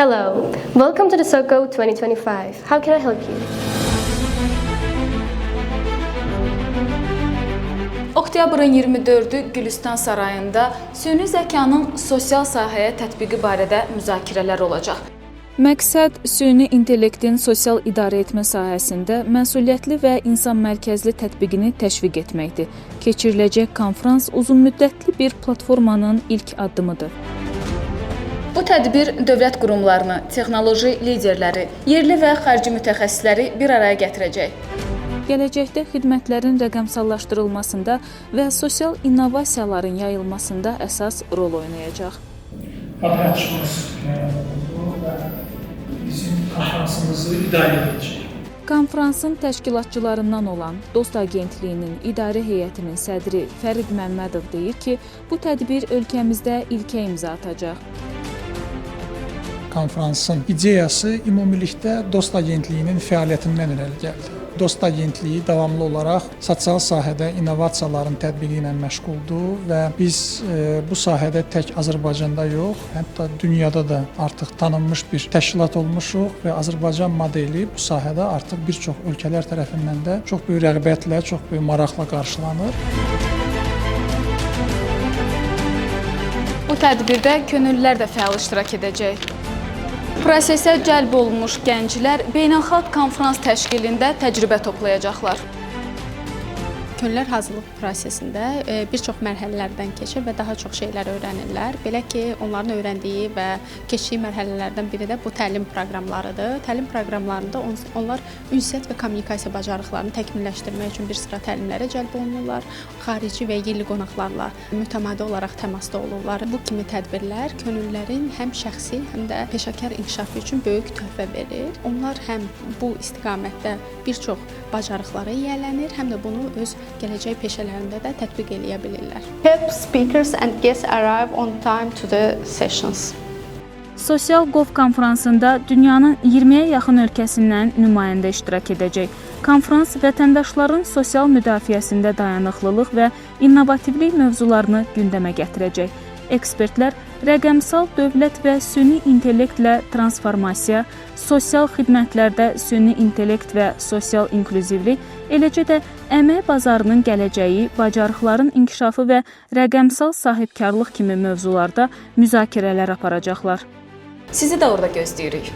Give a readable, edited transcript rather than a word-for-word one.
Hello, welcome to the SOCO 2025. How can I help you? Oktyabrın 24-ü Gülüstan Sarayında süni zəkanın sosial sahəyə tətbiqi barədə müzakirələr olacaq. Məqsəd süni intellektin sosial idarə etmə sahəsində məsuliyyətli və insan mərkəzli tətbiqini təşviq etməkdir. Keçiriləcək konfrans uzunmüddətli bir platformanın ilk addımıdır. Bu tədbir dövlət qurumlarını, texnoloji liderləri, yerli və xarici mütəxəssisləri bir araya gətirəcək. Gələcəkdə xidmətlərin rəqəmsallaşdırılmasında və sosial innovasiyaların yayılmasında əsas rol oynayacaq. Paylaşımız oldu və bizim konfransımızı idarə edəcək. Konfransın təşkilatçılarından olan Dost Agentliyinin idarə heyətinin sədri Fərid Məmmədov deyir ki, bu tədbir ölkəmizdə ilkə imza atacaq. Konfransın ideyası ümumilikdə Dost Agentliyinin fəaliyyətindən irəli gəldi. Dost Agentliyi davamlı olaraq sosial sahədə innovasiyaların tətbiqi ilə məşğuldur və biz bu sahədə tək Azərbaycanda yox, hətta dünyada da artıq tanınmış bir təşkilat olmuşuq və Azərbaycan modeli bu sahədə artıq bir çox ölkələr tərəfindən də çox böyük rəğbətlə, çox böyük maraqla qarşılanır. Bu tədbirdə könüllülər də fəal iştirak edəcək. Prosesə cəlb olunmuş gənclər beynəlxalq konfrans təşkilində təcrübə toplayacaqlar. Könüllülər hazırlıq prosesində bir çox mərhələlərdən keçir və daha çox şeylər öyrənirlər. Belə ki, onların öyrəndiyi və keçdiyi mərhələlərdən biri də bu təlim proqramlarıdır. Təlim proqramlarında onlar ünsiyyət və kommunikasiya bacarıqlarını təkmilləşdirmək üçün bir sıra təlimlərə cəlb olunurlar. Xarici və yerli qonaqlarla mütəmadi olaraq təmasda olurlar. Bu kimi tədbirlər könüllülərin həm şəxsi, həm də peşəkar inkişafı üçün böyük töhfə verir. Onlar həm bu istiqamətdə bir çox bacarıqlara yiyələnir, həm də bunu öz gələcək peşələrində də tətbiq eləyə bilirlər. Help speakers and guests arrive on time to the sessions. Sosial Qov konfransında dünyanın 20-yə yaxın ölkəsindən nümayəndə iştirak edəcək. Konfrans vətəndaşların sosial müdafiəsində dayanıqlılıq və innovativlik mövzularını gündəmə gətirəcək. Ekspertlər rəqəmsal dövlət və süni intellektlə transformasiya, sosial xidmətlərdə süni intellekt və sosial inklüzivlik, eləcə də əmək bazarının gələcəyi, bacarıqların inkişafı və rəqəmsal sahibkarlıq kimi mövzularda müzakirələr aparacaqlar. Sizi də orada gözləyirik.